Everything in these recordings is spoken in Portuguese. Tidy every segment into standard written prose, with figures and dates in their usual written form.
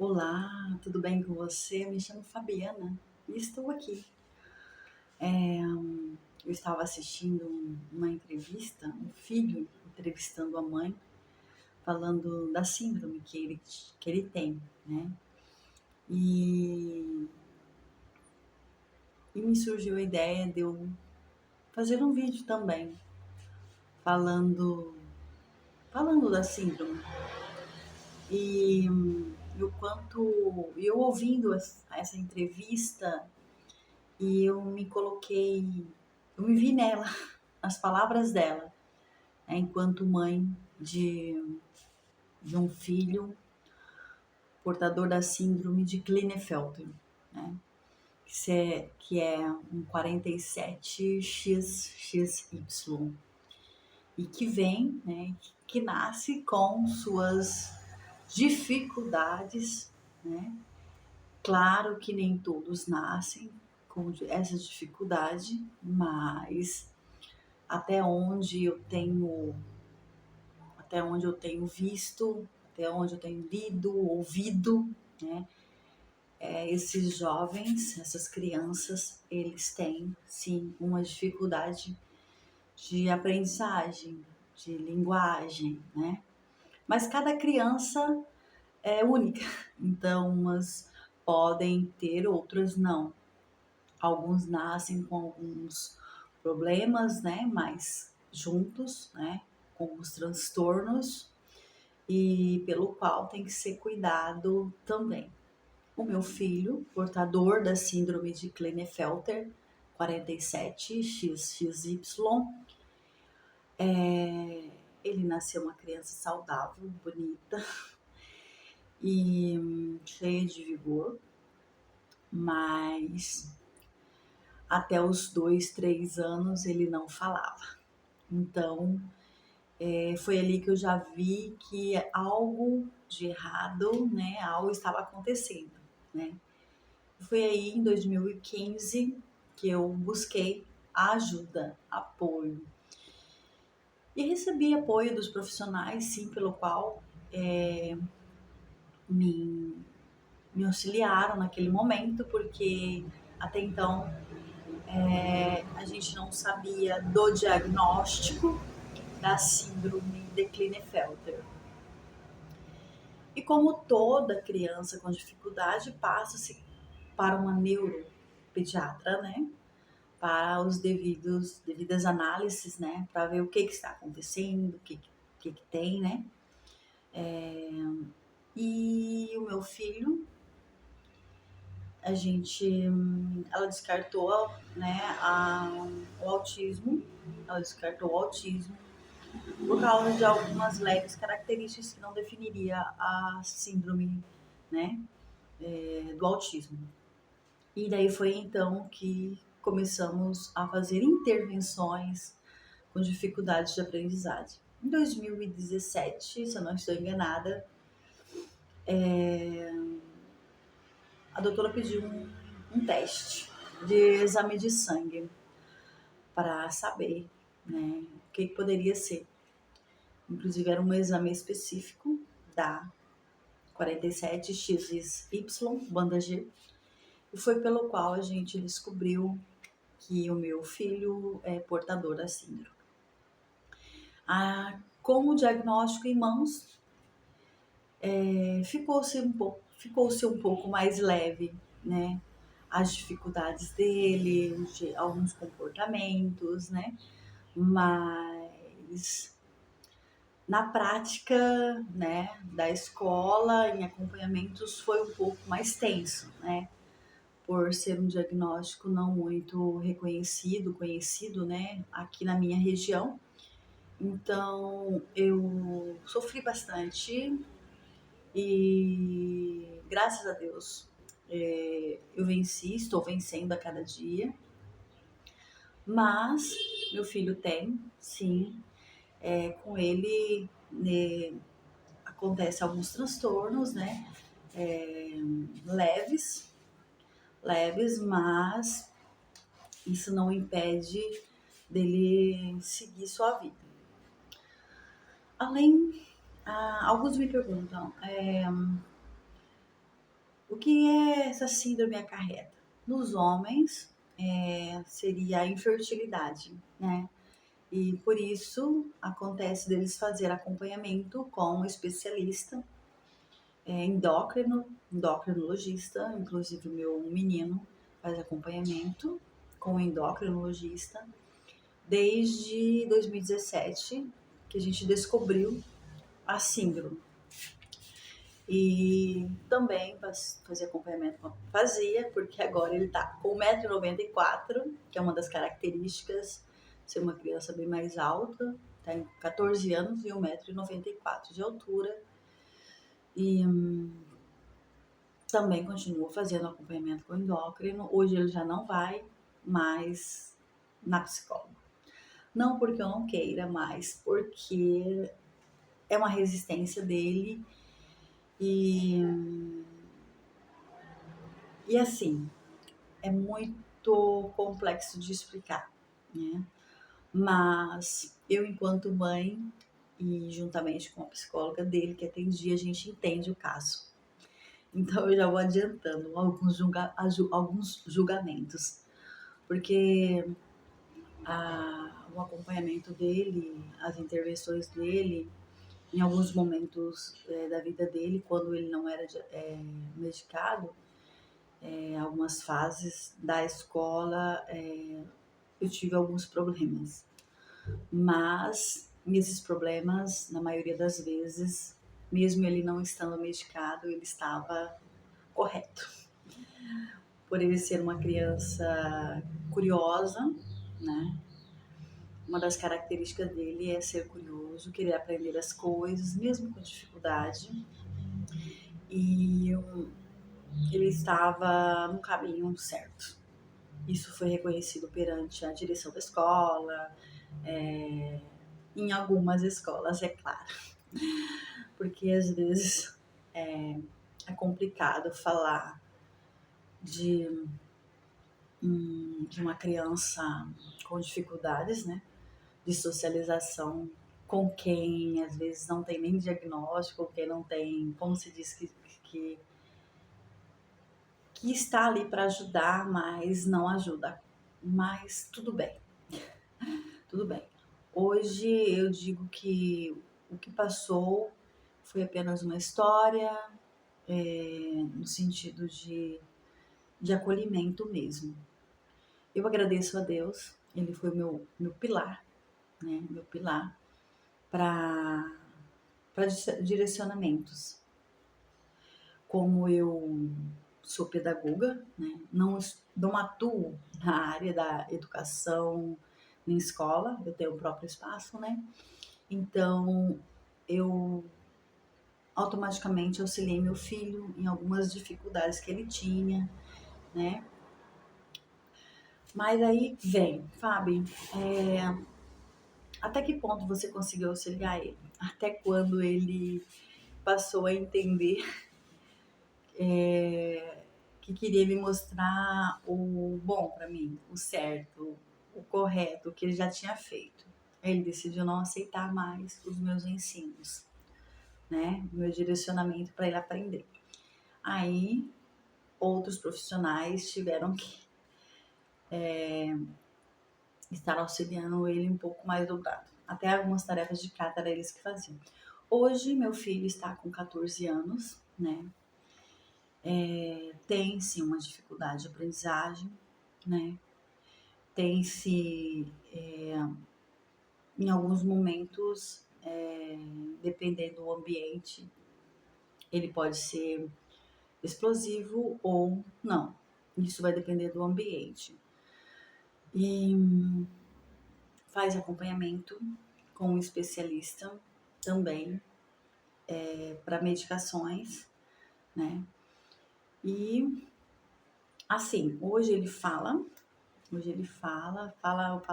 Olá, tudo bem com você? Me chamo Fabiana e estou aqui. Eu estava assistindo uma entrevista, um filho entrevistando a mãe, falando da síndrome que ele tem, né? E, e me surgiu a ideia de eu fazer um vídeo também, falando, falando da síndrome. E, e o quanto eu ouvindo essa entrevista e eu me coloquei, eu me vi nela, nas palavras dela, né, enquanto mãe de um filho portador da síndrome de Klinefelter, né, que é um 47XXY e que vem, né, que nasce com suas dificuldades, né? Claro que nem todos nascem com essa dificuldade, mas até onde eu tenho, até onde eu tenho visto, até onde eu tenho lido, ouvido, né? Esses jovens, essas crianças, eles têm sim uma dificuldade de aprendizagem, de linguagem, né? Mas cada criança é única, então umas podem ter, outras não. Alguns nascem com alguns problemas, né? Mas juntos, né? Com os transtornos e pelo qual tem que ser cuidado também. O meu filho, portador da síndrome de Klinefelter 47XXY, ele nasceu uma criança saudável, bonita e cheia de vigor, mas até os 2, 3 anos ele não falava. Então, foi ali que eu já vi que algo de errado, né? Algo estava acontecendo, né? Foi aí em 2015 que eu busquei ajuda, apoio. E recebi apoio dos profissionais, sim, pelo qual me, me auxiliaram naquele momento, porque até então a gente não sabia do diagnóstico da síndrome de Klinefelter. E como toda criança com dificuldade, passa-se para uma neuropediatra, né? Para os devidas análises, né? Para ver o que está acontecendo, o que tem, né? E o meu filho, ela descartou, né? O autismo, ela descartou o autismo por causa de algumas leves características que não definiria a síndrome, né? Do autismo. E daí foi então que começamos a fazer intervenções com dificuldades de aprendizagem. Em 2017, se eu não estou enganada, a doutora pediu um teste de exame de sangue para saber, né, o que poderia ser. Inclusive era um exame específico da 47XY, banda G, e foi pelo qual a gente descobriu que o meu filho é portador da síndrome. Com o diagnóstico em mãos, ficou-se um pouco mais leve, né? As dificuldades dele, alguns comportamentos, né? Mas na prática, né, da escola, em acompanhamentos, foi um pouco mais tenso, né? Por ser um diagnóstico não muito conhecido, né, aqui na minha região. Então, eu sofri bastante e, graças a Deus, eu venci, estou vencendo a cada dia. Mas meu filho tem, sim, com ele, né, acontece alguns transtornos, né, leves, mas isso não impede dele seguir sua vida. Além, alguns me perguntam, O que é essa síndrome acarreta? Nos homens, seria a infertilidade, né? E por isso acontece deles fazer acompanhamento com um especialista, endocrinologista, inclusive o meu menino faz acompanhamento com o endocrinologista desde 2017, que a gente descobriu a síndrome. E também fazia acompanhamento, fazia, porque agora ele tá com 1,94 m, que é uma das características, ser uma criança bem mais alta, tá em 14 anos e 1,94 m de altura. E também continua fazendo acompanhamento com endócrino. Hoje ele já não vai mais na psicóloga. Não porque eu não queira, mas porque é uma resistência dele. E assim, é muito complexo de explicar, né? Mas eu, enquanto mãe, e juntamente com a psicóloga dele que atendia, a gente entende o caso. Então eu já vou adiantando alguns julgamentos, porque o acompanhamento dele, as intervenções dele, em alguns momentos da vida dele, quando ele não era medicado, algumas fases da escola, eu tive alguns problemas. Mas esses problemas, na maioria das vezes, mesmo ele não estando medicado, ele estava correto. Por ele ser uma criança curiosa, né? Uma das características dele é ser curioso, querer aprender as coisas, mesmo com dificuldade. E ele estava no caminho certo. Isso foi reconhecido perante a direção da escola, em algumas escolas, é claro. Porque às vezes é complicado falar de uma criança com dificuldades, né, de socialização, com quem às vezes não tem nem diagnóstico, quem não tem, como se diz, que está ali para ajudar, mas não ajuda. Mas tudo bem, tudo bem. Hoje eu digo que o que passou foi apenas uma história, no sentido de acolhimento mesmo. Eu agradeço a Deus, ele foi meu pilar, né? Meu pilar para direcionamentos. Como eu sou pedagoga, né? Não atuo na área da educação em escola, eu tenho o próprio espaço, né? Então, eu automaticamente auxiliei meu filho em algumas dificuldades que ele tinha, né? Mas aí vem, Fábio, até que ponto você conseguiu auxiliar ele? Até quando ele passou a entender que queria me mostrar o bom para mim, o certo, o correto, o que ele já tinha feito. Ele decidiu não aceitar mais os meus ensinos, né? Meu direcionamento para ele aprender. Aí, outros profissionais tiveram que estar auxiliando ele um pouco mais dobrado. Até algumas tarefas de casa era eles que faziam. Hoje, meu filho está com 14 anos, né? Tem sim uma dificuldade de aprendizagem, né? Tem se em alguns momentos, dependendo do ambiente, ele pode ser explosivo ou não. Isso vai depender do ambiente. E faz acompanhamento com um especialista também para medicações, né? E assim, eu falo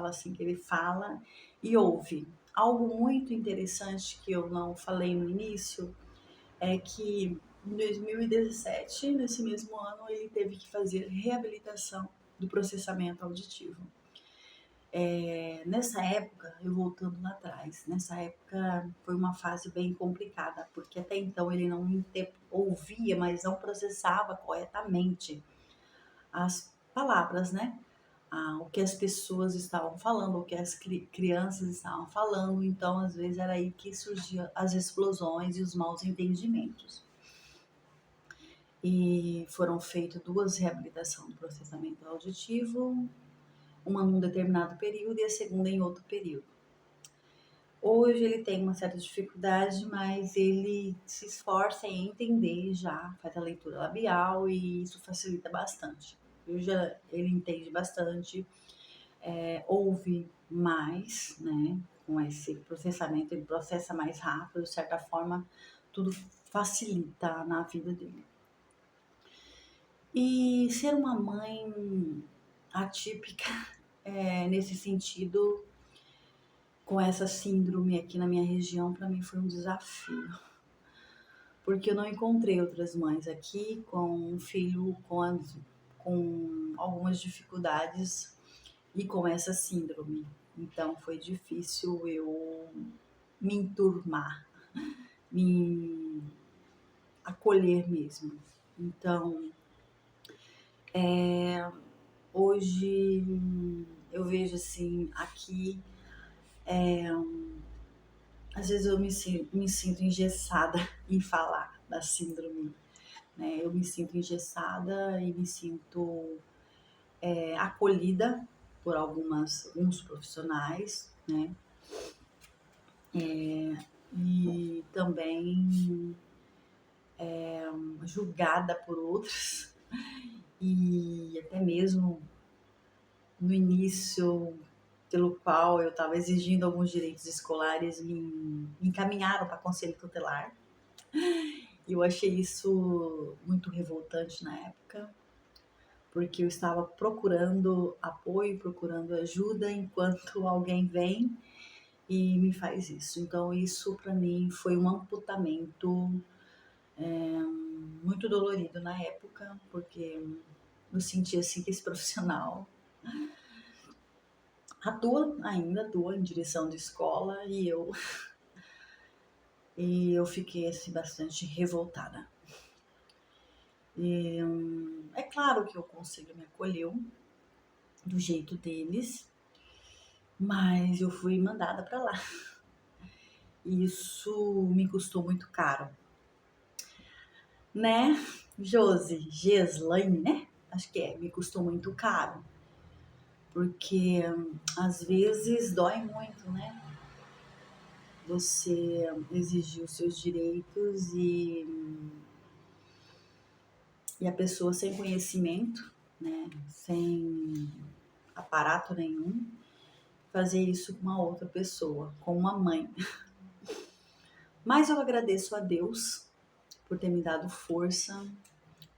assim que ele fala e ouve. Algo muito interessante que eu não falei no início é que em 2017, nesse mesmo ano, ele teve que fazer reabilitação do processamento auditivo. Nessa época, eu voltando lá atrás, nessa época foi uma fase bem complicada, porque até então ele não ouvia, mas não processava corretamente as palavras, né? O que as pessoas estavam falando, o que as crianças estavam falando, então às vezes era aí que surgiam as explosões e os maus entendimentos. E foram feitas 2 reabilitações do processamento auditivo, uma num determinado período e a segunda em outro período. Hoje ele tem uma certa dificuldade, mas ele se esforça em entender já, faz a leitura labial e isso facilita bastante. Ele entende bastante, ouve mais, né? Com esse processamento, ele processa mais rápido, de certa forma, tudo facilita na vida dele. E ser uma mãe atípica, nesse sentido, com essa síndrome aqui na minha região, para mim foi um desafio. Porque eu não encontrei outras mães aqui com um filho com algumas dificuldades e com essa síndrome. Então foi difícil eu me enturmar, me acolher mesmo. Então, hoje eu vejo assim, aqui, às vezes eu me sinto engessada em falar da síndrome, né? Eu me sinto engessada e me sinto acolhida por alguns profissionais, né? E também julgada por outros e até mesmo no início pelo qual eu estava exigindo alguns direitos escolares me encaminharam para conselho tutelar. E eu achei isso muito revoltante na época, porque eu estava procurando apoio, procurando ajuda, enquanto alguém vem e me faz isso. Então isso para mim foi um amputamento muito dolorido na época, porque eu senti assim que esse profissional ainda atua em direção de escola e eu fiquei assim bastante revoltada. E, é claro que o conselho me acolheu do jeito deles, mas eu fui mandada para lá. Isso me custou muito caro, né? Geslaine, né? Acho que me custou muito caro, porque às vezes dói muito, né? Você exigir os seus direitos e a pessoa sem conhecimento, né? Sem aparato nenhum, fazer isso com uma outra pessoa, com uma mãe. Mas eu agradeço a Deus por ter me dado força,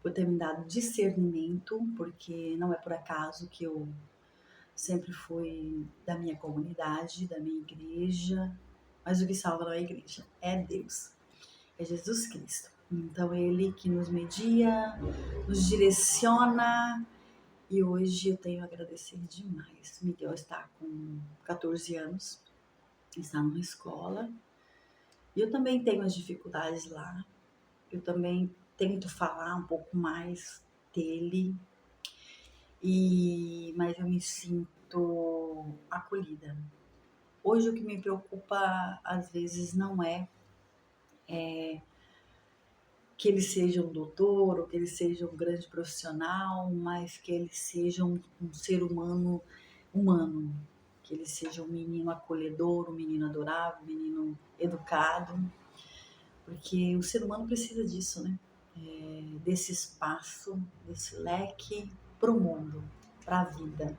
por ter me dado discernimento, porque não é por acaso que eu sempre fui da minha comunidade, da minha igreja, mas o que salva não é a igreja, é Deus, é Jesus Cristo. Então Ele que nos media, nos direciona, e hoje eu tenho a agradecer demais. Miguel está com 14 anos, está numa escola, e eu também tenho as dificuldades lá, eu também tento falar um pouco mais dele, mas eu me sinto acolhida. Hoje o que me preocupa às vezes não é que ele seja um doutor ou que ele seja um grande profissional, mas que ele seja um ser humano, que ele seja um menino acolhedor, um menino adorável, um menino educado, porque o ser humano precisa disso, né? Desse espaço, desse leque para o mundo, para a vida.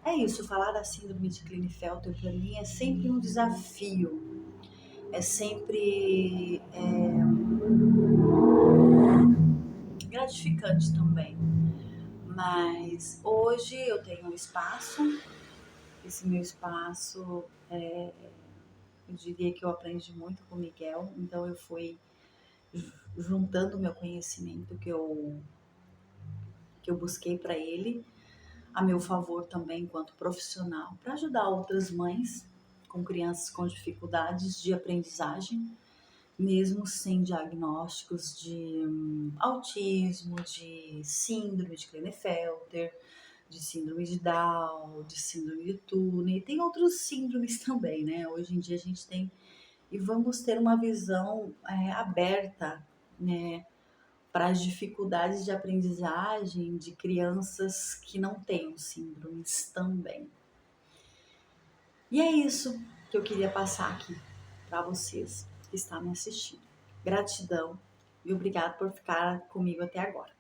É isso, falar da síndrome de Klinefelter para mim é sempre um desafio, é sempre gratificante também. Mas hoje eu tenho um espaço, esse meu espaço, eu diria que eu aprendi muito com o Miguel, então eu fui juntando o meu conhecimento que eu busquei para ele, a meu favor também enquanto profissional, para ajudar outras mães com crianças com dificuldades de aprendizagem, mesmo sem diagnósticos de autismo, de síndrome de Klinefelter, de síndrome de Down, de síndrome de Turner, e tem outros síndromes também, né? Hoje em dia a gente tem, e vamos ter uma visão aberta, né, para as dificuldades de aprendizagem de crianças que não têm os síndromes também. E é isso que eu queria passar aqui para vocês que estão me assistindo. Gratidão e obrigado por ficar comigo até agora.